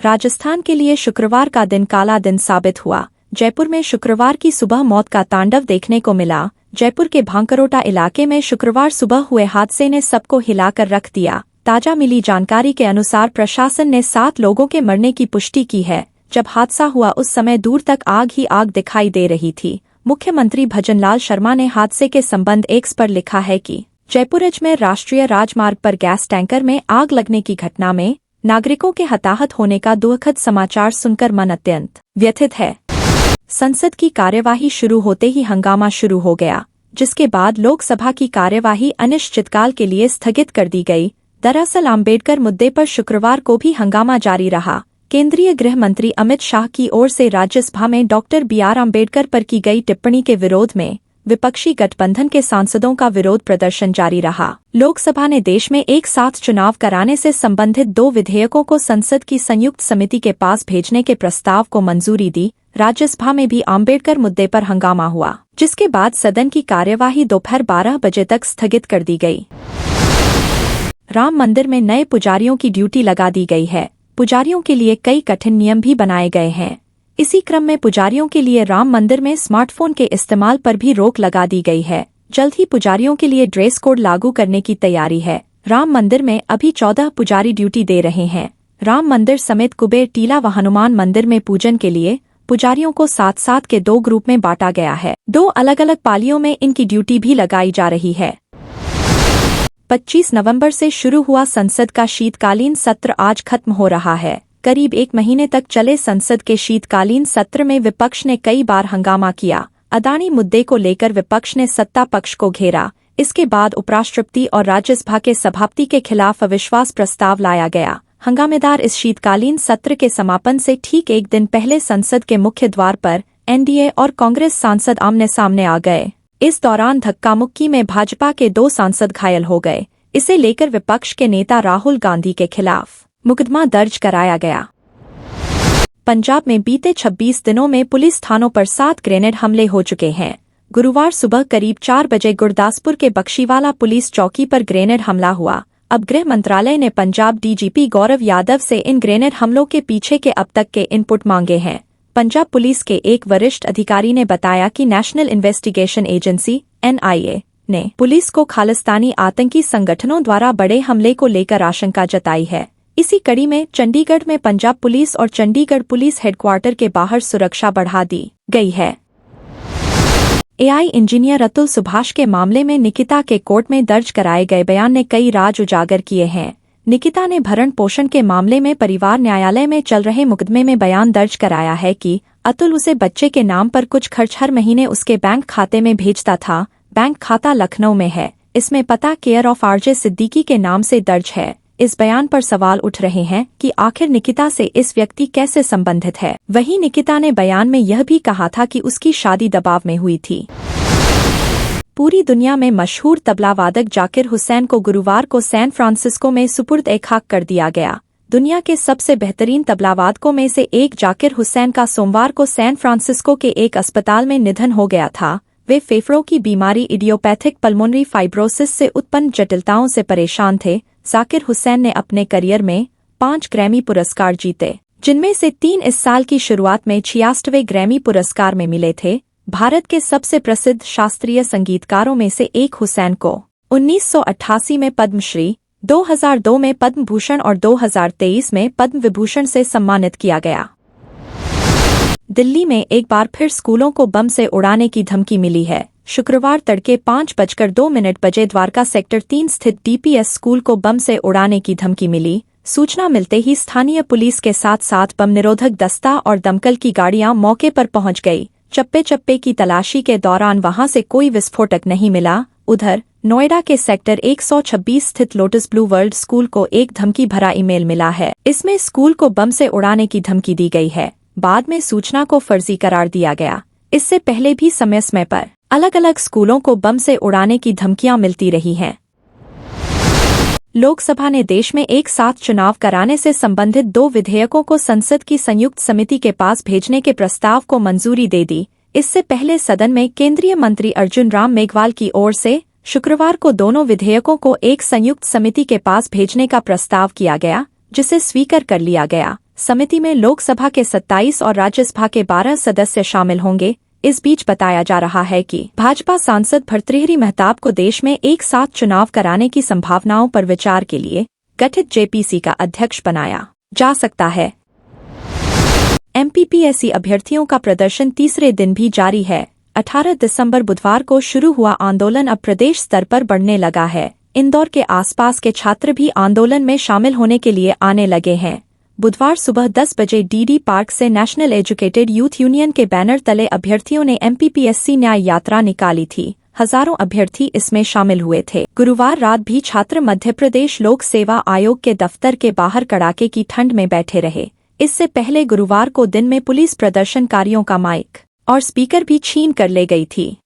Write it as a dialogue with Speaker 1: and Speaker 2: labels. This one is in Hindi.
Speaker 1: राजस्थान के लिए शुक्रवार का दिन काला दिन साबित हुआ। जयपुर में शुक्रवार की सुबह मौत का तांडव देखने को मिला। जयपुर के भांकरोटा इलाके में शुक्रवार सुबह हुए हादसे ने सबको हिलाकर रख दिया। ताजा मिली जानकारी के अनुसार प्रशासन ने 7 लोगों के मरने की पुष्टि की है। जब हादसा हुआ उस समय दूर तक आग ही आग दिखाई दे रही थी। मुख्यमंत्री भजनलाल शर्मा ने हादसे के संबंध एक्स पर लिखा है कि जयपुर में राष्ट्रीय राजमार्ग पर गैस टैंकर में आग लगने की घटना में नागरिकों के हताहत होने का दुखद समाचार सुनकर मन अत्यंत व्यथित है। संसद की कार्यवाही शुरू होते ही हंगामा शुरू हो गया, जिसके बाद लोकसभा की कार्यवाही अनिश्चितकाल के लिए स्थगित कर दी गई। दरअसल अम्बेडकर मुद्दे पर शुक्रवार को भी हंगामा जारी रहा। केंद्रीय गृह मंत्री अमित शाह की ओर से राज्यसभा में डॉक्टर BR अम्बेडकर पर की गई टिप्पणी के विरोध में विपक्षी गठबंधन के सांसदों का विरोध प्रदर्शन जारी रहा। लोकसभा ने देश में एक साथ चुनाव कराने से संबंधित 2 विधेयकों को संसद की संयुक्त समिति के पास भेजने के प्रस्ताव को मंजूरी दी। राज्यसभा में भी अम्बेडकर मुद्दे पर हंगामा हुआ, जिसके बाद सदन की कार्यवाही दोपहर 12 बजे तक स्थगित कर दी गई। राम मंदिर में नए पुजारियों की ड्यूटी लगा दी गई है। पुजारियों के लिए कई कठिन नियम भी बनाए गए हैं। इसी क्रम में पुजारियों के लिए राम मंदिर में स्मार्टफोन के इस्तेमाल पर भी रोक लगा दी गई है। जल्द ही पुजारियों के लिए ड्रेस कोड लागू करने की तैयारी है। राम मंदिर में अभी 14 पुजारी ड्यूटी दे रहे हैं। राम मंदिर समेत कुबेर टीला व हनुमान मंदिर में पूजन के लिए पुजारियों को 7-7 के 2 ग्रुप में बांटा गया है। 2 अलग-अलग पालियों में इनकी ड्यूटी भी लगाई जा रही है। 25 नवंबर से शुरू हुआ संसद का शीतकालीन सत्र आज खत्म हो रहा है। करीब 1 महीने तक चले संसद के शीतकालीन सत्र में विपक्ष ने कई बार हंगामा किया। अदानी मुद्दे को लेकर विपक्ष ने सत्ता पक्ष को घेरा। इसके बाद उपराष्ट्रपति और राज्यसभा के सभापति के खिलाफ अविश्वास प्रस्ताव लाया गया। हंगामेदार इस शीतकालीन सत्र के समापन से ठीक 1 दिन पहले संसद के मुख्य द्वार पर एनडीए और कांग्रेस सांसद आमने सामने आ गए। इस दौरान धक्का मुक्की में भाजपा के 2 सांसद घायल हो गए। इसे लेकर विपक्ष के नेता राहुल गांधी के खिलाफ मुकदमा दर्ज कराया गया। पंजाब में बीते 26 दिनों में पुलिस थानों पर 7 ग्रेनेड हमले हो चुके हैं। गुरुवार सुबह करीब 4 बजे गुरदासपुर के बख्शीवाला पुलिस चौकी पर ग्रेनेड हमला हुआ। अब गृह मंत्रालय ने पंजाब डीजीपी गौरव यादव से इन ग्रेनेड हमलों के पीछे के अब तक के इनपुट मांगे हैं। पंजाब पुलिस के एक वरिष्ठ अधिकारी ने बताया कि नेशनल इन्वेस्टिगेशन एजेंसी (NIA) ने पुलिस को खालिस्तानी आतंकी संगठनों द्वारा बड़े हमले को लेकर आशंका जताई है। इसी कड़ी में चंडीगढ़ में पंजाब पुलिस और चंडीगढ़ पुलिस हेडक्वार्टर के बाहर सुरक्षा बढ़ा दी गई है। AI इंजीनियर अतुल सुभाष के मामले में निकिता के कोर्ट में दर्ज कराए गए बयान ने कई राज उजागर किए हैं। निकिता ने भरण पोषण के मामले में परिवार न्यायालय में चल रहे मुकदमे में बयान दर्ज कराया है कि अतुल उसे बच्चे के नाम पर कुछ खर्च हर महीने उसके बैंक खाते में भेजता था। बैंक खाता लखनऊ में है। इसमें पता केयर ऑफ RJ सिद्दीकी के नाम से दर्ज है। इस बयान पर सवाल उठ रहे हैं कि आखिर निकिता से इस व्यक्ति कैसे संबंधित है। वहीं निकिता ने बयान में यह भी कहा था कि उसकी शादी दबाव में हुई थी। पूरी दुनिया में मशहूर तबला वादक जाकिर हुसैन को गुरुवार को सैन फ्रांसिस्को में सुपुर्द-ए-खाक कर दिया गया। दुनिया के सबसे बेहतरीन तबलावादकों में से एक जाकिर हुसैन का सोमवार को सैन फ्रांसिस्को के एक अस्पताल में निधन हो गया था। वे फेफड़ों की बीमारी इडियोपैथिक पल्मोनरी फाइब्रोसिस से उत्पन्न जटिलताओं से परेशान थे। जाकिर हुसैन ने अपने करियर में 5 ग्रैमी पुरस्कार जीते, जिनमें से 3 इस साल की शुरुआत में 66वें ग्रैमी पुरस्कार में मिले थे। भारत के सबसे प्रसिद्ध शास्त्रीय संगीतकारों में से एक हुसैन को 1988 में पद्मश्री, 2002 में पद्म भूषण और 2023 में पद्म विभूषण से सम्मानित किया गया। दिल्ली में एक बार फिर स्कूलों को बम से उड़ाने की धमकी मिली है। शुक्रवार तड़के 5:02 बजे द्वारका सेक्टर 3 स्थित DPS स्कूल को बम से उड़ाने की धमकी मिली। सूचना मिलते ही स्थानीय पुलिस के साथ बम निरोधक दस्ता और दमकल की गाड़ियां मौके पर पहुंच गई। चप्पे की तलाशी के दौरान वहां से कोई विस्फोटक नहीं मिला। उधर नोएडा के सेक्टर 126 स्थित लोटस ब्लू वर्ल्ड स्कूल को एक धमकी भरा ईमेल मिला है। इसमें स्कूल को बम से उड़ाने की धमकी दी गई है। बाद में सूचना को फर्जी करार दिया गया। इससे पहले भी समय पर अलग अलग स्कूलों को बम से उड़ाने की धमकियां मिलती रही हैं। लोकसभा ने देश में एक साथ चुनाव कराने से संबंधित 2 विधेयकों को संसद की संयुक्त समिति के पास भेजने के प्रस्ताव को मंजूरी दे दी। इससे पहले सदन में केंद्रीय मंत्री अर्जुन राम मेघवाल की ओर से शुक्रवार को दोनों विधेयकों को एक संयुक्त समिति के पास भेजने का प्रस्ताव किया गया, जिसे स्वीकार कर लिया गया। समिति में लोकसभा के 27 और राज्यसभा के 12 सदस्य शामिल होंगे। इस बीच बताया जा रहा है कि भाजपा सांसद भर्तृहरि महताब को देश में एक साथ चुनाव कराने की संभावनाओं पर विचार के लिए गठित जेपीसी का अध्यक्ष बनाया जा सकता है। एमपीपीएससी अभ्यर्थियों का प्रदर्शन तीसरे दिन भी जारी है। 18 दिसंबर बुधवार को शुरू हुआ आंदोलन अब प्रदेश स्तर पर बढ़ने लगा है। इंदौर के आसपास के छात्र भी आंदोलन में शामिल होने के लिए आने लगे हैं। बुधवार सुबह 10 बजे डीडी पार्क से नेशनल एजुकेटेड यूथ यूनियन के बैनर तले अभ्यर्थियों ने एमपीपीएससी न्याय यात्रा निकाली थी। हजारों अभ्यर्थी इसमें शामिल हुए थे। गुरुवार रात भी छात्र मध्य प्रदेश लोक सेवा आयोग के दफ्तर के बाहर कड़ाके की ठंड में बैठे रहे। इससे पहले गुरुवार को दिन में पुलिस प्रदर्शनकारियों का माइक और स्पीकर भी छीन कर ले गई थी।